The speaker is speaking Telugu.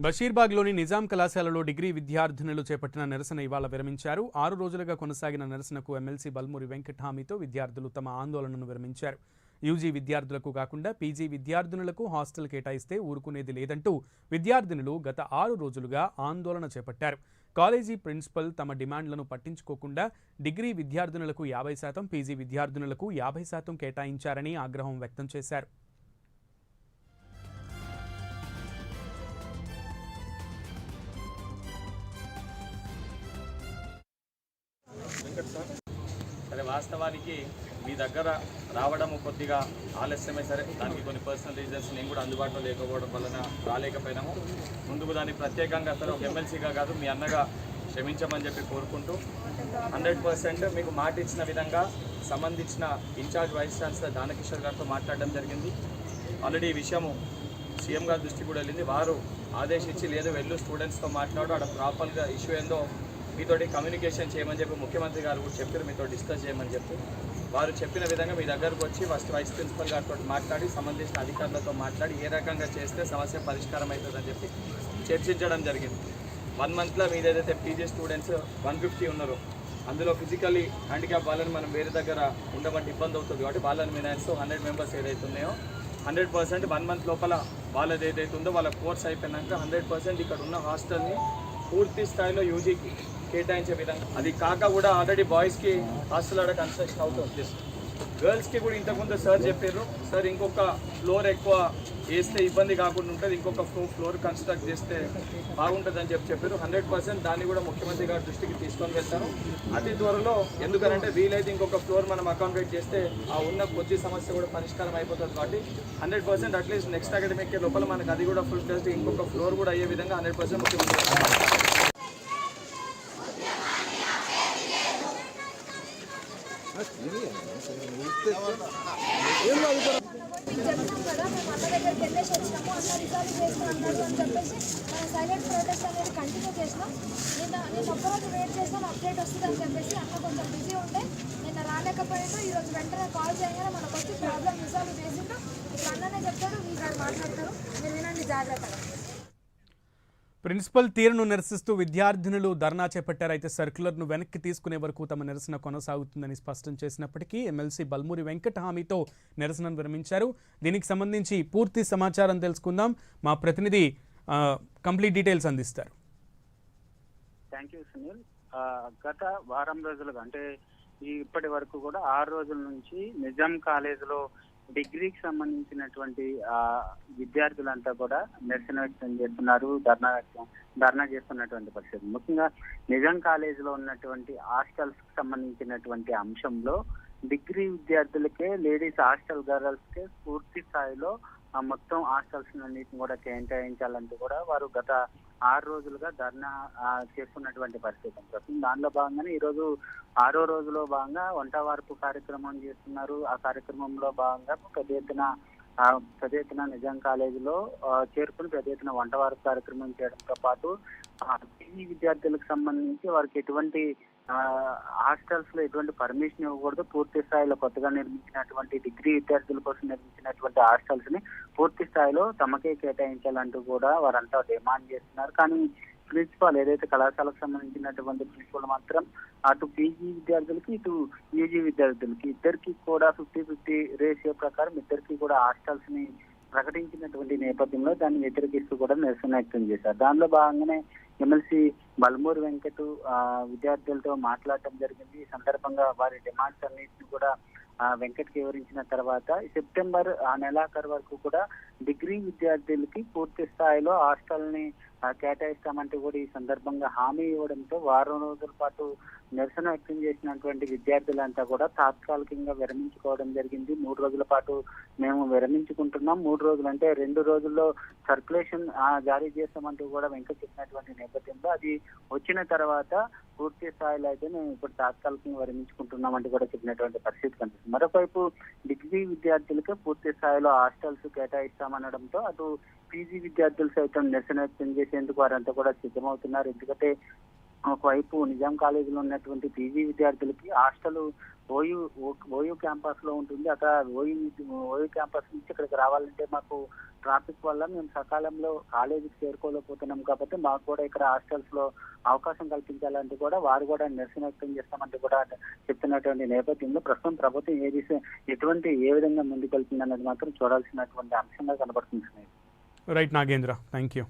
బషీర్బాగ్లోని నిజాం కళాశాలలో డిగ్రీ విద్యార్థినులు చేపట్టిన నిరసన ఇవాళ విరమించారు. 6 రోజులుగా కొనసాగిన నిరసనకు ఎమ్మెల్సీ బల్మూరి వెంకట్ హామీతో విద్యార్థులు తమ ఆందోళనను విరమించారు. యూజీ విద్యార్థులకు కాకుండా పీజీ విద్యార్థినులకు హాస్టల్ కేటాయిస్తే ఊరుకునేది లేదంటూ విద్యార్థినులు గత 6 రోజులుగా ఆందోళన చేపట్టారు. కాలేజీ ప్రిన్సిపల్ తమ డిమాండ్లను పట్టించుకోకుండా డిగ్రీ విద్యార్థినులకు 50%, పీజీ విద్యార్థినులకు 50% కేటాయించారని ఆగ్రహం వ్యక్తం చేశారు. సరే, వాస్తవానికి మీ దగ్గర రావడం కొద్దిగా ఆలస్యమే. సరే, దానికి కొన్ని పర్సనల్ రీజన్స్ నేను కూడా అందుబాటులో లేకపోవడం వలన రాలేకపోయినాము. ముందుకు దాన్ని ప్రత్యేకంగా సరే ఒక ఎమ్మెల్సీగా కాదు మీ అన్నగా క్షమించమని చెప్పి కోరుకుంటూ 100% మీకు మాట ఇచ్చిన విధంగా సంబంధించిన ఇన్ఛార్జ్ వైస్ ఛాన్సలర్ దానకిషోర్ గారితో మాట్లాడడం జరిగింది. ఆల్రెడీ ఈ విషయము సీఎం గారి దృష్టికి కూడా వెళ్ళింది. వారు ఆదేశించి లేదు వెళ్ళు స్టూడెంట్స్తో మాట్లాడు, అక్కడ ప్రాపర్గా ఇష్యూ ఏందో మీతోటి కమ్యూనికేషన్ చేయమని చెప్పి ముఖ్యమంత్రి గారు కూడా చెప్పారు, మీతో డిస్కస్ చేయమని చెప్పి. వారు చెప్పిన విధంగా మీ దగ్గరకు వచ్చి ఫస్ట్ వైస్ ప్రిన్సిపల్ గారితో మాట్లాడి సంబంధించిన అధికారులతో మాట్లాడి ఏ రకంగా చేస్తే సమస్య పరిష్కారం అవుతుందని చెప్పి చర్చించడం జరిగింది. 1 మంత్లో మీద ఏదైతే పీజీ స్టూడెంట్స్ 150 ఉన్నారో అందులో ఫిజికల్లీ హ్యాండిక్యాప్ వాళ్ళని మనం వేరే దగ్గర ఉండమంటే ఇబ్బంది అవుతుంది కాబట్టి వాళ్ళని మినాయిస్తూ 100 మెంబర్స్ ఏదైతే ఉన్నాయో 100% 1 మంత్ లోపల వాళ్ళది ఏదైతే ఉందో వాళ్ళ కోర్స్ అయిపోయినాక 100% ఇక్కడ ఉన్న హాస్టల్ని పూర్తి స్థాయిలో యూజీకి కేటాయించే విధంగా, అది కాక కూడా ఆల్రెడీ బాయ్స్కి హాస్టల్ ఆడ కన్స్ట్రక్షన్ అవుతుంది. గర్ల్స్కి కూడా ఇంతకుముందు సార్ చెప్పారు, సార్ ఇంకొక ఫ్లోర్ ఎక్కువ వేస్తే ఇబ్బంది కాకుండా ఉంటుంది, ఇంకొక ఫ్లోర్ కన్స్ట్రక్ట్ చేస్తే బాగుంటుందని చెప్పారు. 100% దాన్ని కూడా ముఖ్యమంత్రి గారి దృష్టికి తీసుకొని వెళ్తాను అతి త్వరలో. ఎందుకంటే వీలైతే ఇంకొక ఫ్లోర్ మనం అకామిడేట్ చేస్తే ఆ ఉన్న కొద్ది సమస్య కూడా పరిష్కారం అయిపోతుంది. కాబట్టి 100% అట్లీస్ట్ నెక్స్ట్ అకాడమిక్ ఇయర్ లోపల మనకు అది కూడా ఫుల్ టెస్ట్ ఇంకొక ఫ్లోర్ కూడా అయ్యే విధంగా 100% ముఖ్యమంత్రి చెప్తాం కదా, మేము అన్న దగ్గరికి వెళ్ళేసి వచ్చినాము, అన్న రికార్డు చేస్తాం అన్నాడు అని చెప్పేసి మనం సైలెంట్ ప్రొటెస్ట్ అనేది కంటిన్యూ చేసినాం. నేను ఒక్కరోజు వెయిట్ చేస్తాను అప్డేట్ వస్తుంది అని చెప్పేసి అన్న కొంచెం బిజీ ఉంటే నిన్న రాలేకపోయిండు. ఈరోజు వెంటనే కాల్ చేయగానే మనకు వచ్చి ప్రాబ్లం రిజాల్వ్ చేసిండు. ఇప్పుడు అన్ననే చెప్తాడు, మీ గారు మాట్లాడతారు, మీరు వినండి జాగ్రత్తగా. ప్రిన్సిపల్ తీరును నిరసిస్తూ విద్యార్థినులు ధర్నా చేపట్టారు. అయితే సర్క్యులర్ను వెనక్కి తీసుకునే వరకు తమ నిరసన కొనసాగుతుందని స్పష్టం చేసినప్పటికీ ఎమ్మెల్సీ బల్మూరి వెంకట్ హామీతో నిరసనను విరమించారు. దీనికి సంబంధించి పూర్తి సమాచారం తెలుసుకుందాం. మా ప్రతినిధి కంప్లీట్ డీటెయిల్స్ అందిస్తారు. Thank you Sunil. గత వారం రోజులుగా అంటే ఇప్పటి వరకు కూడా 6 రోజుల నుంచి నిజాం కాలేజీలో డిగ్రీకి సంబంధించినటువంటి విద్యార్థులంతా కూడా నిరసన వ్యక్తం చేస్తున్నారు, ధర్నా చేస్తున్నటువంటి పరిస్థితి. ముఖ్యంగా నిజాం కాలేజీలో ఉన్నటువంటి హాస్టల్స్ కి సంబంధించినటువంటి అంశంలో డిగ్రీ విద్యార్థులకే లేడీస్ హాస్టల్ గర్ల్స్ కే పూర్తి స్థాయిలో మొత్తం హాస్టల్స్ అన్నిటిని కూడా కేటాయించాలంటూ కూడా వారు గత 6 రోజులుగా ధర్నా చేస్తున్నటువంటి పరిస్థితి ఉంటుంది. దానిలో భాగంగానే ఈరోజు 6వ రోజులో భాగంగా వంట వార్పు కార్యక్రమం చేస్తున్నారు. ఆ కార్యక్రమంలో భాగంగా పెద్ద ఎత్తున నిజాం కాలేజీలో చేరుకుని పెద్ద ఎత్తున వంట వార్పు కార్యక్రమం చేయడంతో పాటు పీజీ విద్యార్థులకు సంబంధించి వారికి ఎటువంటి హాస్టల్స్ లో ఎటువంటి పర్మిషన్ ఇవ్వకూడదు, పూర్తి స్థాయిలో కొత్తగా నిర్మించినటువంటి డిగ్రీ విద్యార్థుల కోసం నిర్మించినటువంటి హాస్టల్స్ ని పూర్తి స్థాయిలో తమకే కేటాయించాలంటూ కూడా వారంతా డిమాండ్ చేస్తున్నారు. కానీ ప్రిన్సిపాల్ ఏదైతే కళాశాలకు సంబంధించినటువంటి ప్రిన్సిపల్ మాత్రం అటు పీజీ విద్యార్థులకి ఇటు యూజీ విద్యార్థులకి ఇద్దరికి కూడా 50-50 రేషియో ప్రకారం ఇద్దరికి కూడా హాస్టల్స్ ని ప్రకటించినటువంటి నేపథ్యంలో దాన్ని వ్యతిరేకిస్తూ కూడా నిరసన వ్యక్తం చేశారు. దానిలో భాగంగానే ఎమ్మెల్సీ బల్మూరి వెంకట్ విద్యార్థులతో మాట్లాడటం జరిగింది. ఈ సందర్భంగా వారి డిమాండ్స్ అన్నింటినీ కూడా వెంకట్కి వివరించిన తర్వాత సెప్టెంబర్ నెలాఖరు వరకు కూడా డిగ్రీ విద్యార్థులకి పూర్తి స్థాయిలో హాస్టల్ ని కేటాయిస్తామంటూ కూడా ఈ సందర్భంగా హామీ ఇవ్వడంతో వారం రోజుల పాటు నిరసన వ్యక్తం చేసినటువంటి విద్యార్థులంతా కూడా తాత్కాలికంగా విరమించుకోవడం జరిగింది. 3 రోజుల పాటు మేము విరమించుకుంటున్నాం, 3 రోజులు అంటే 2 రోజుల్లో సర్క్యులేషన్ జారీ చేస్తామంటూ కూడా వెంకట్ చెప్పినటువంటి నేపథ్యంలో అది వచ్చిన తర్వాత పూర్తి స్థాయిలో అయితే మేము ఇప్పుడు తాత్కాలికంగా విరమించుకుంటున్నామంటూ కూడా చెప్పినటువంటి పరిస్థితి కనిపిస్తుంది. మరోవైపు డిగ్రీ విద్యార్థులకే పూర్తి స్థాయిలో హాస్టల్స్ కేటాయిస్తామనడంతో అటు పీజీ విద్యార్థులు సైతం నిరసన వ్యక్తం చేసేందుకు వారంతా కూడా సిద్ధమవుతున్నారు. ఎందుకంటే ఒకవైపు నిజాం కాలేజీలో ఉన్నటువంటి పీజీ విద్యార్థులకి హాస్టల్ ఓయూ క్యాంపస్ లో ఉంటుంది. అక్కడ ఓయూ క్యాంపస్ నుంచి ఇక్కడికి రావాలంటే మాకు ట్రాఫిక్ వల్ల మేము సకాలంలో కాలేజీకి చేరుకోలేకపోతున్నాం కాబట్టి మాకు కూడా ఇక్కడ హాస్టల్స్ లో అవకాశం కల్పించాలంటే కూడా వారు కూడా నిరసన వ్యక్తం చేస్తామంటే కూడా చెప్తున్నటువంటి నేపథ్యంలో ప్రస్తుతం ప్రభుత్వం ఏ విధంగా ముందుకెళ్తుంది అన్నది మాత్రం చూడాల్సినటువంటి అంశంగా కనబడుతుంది. Right Nagendra, thank you.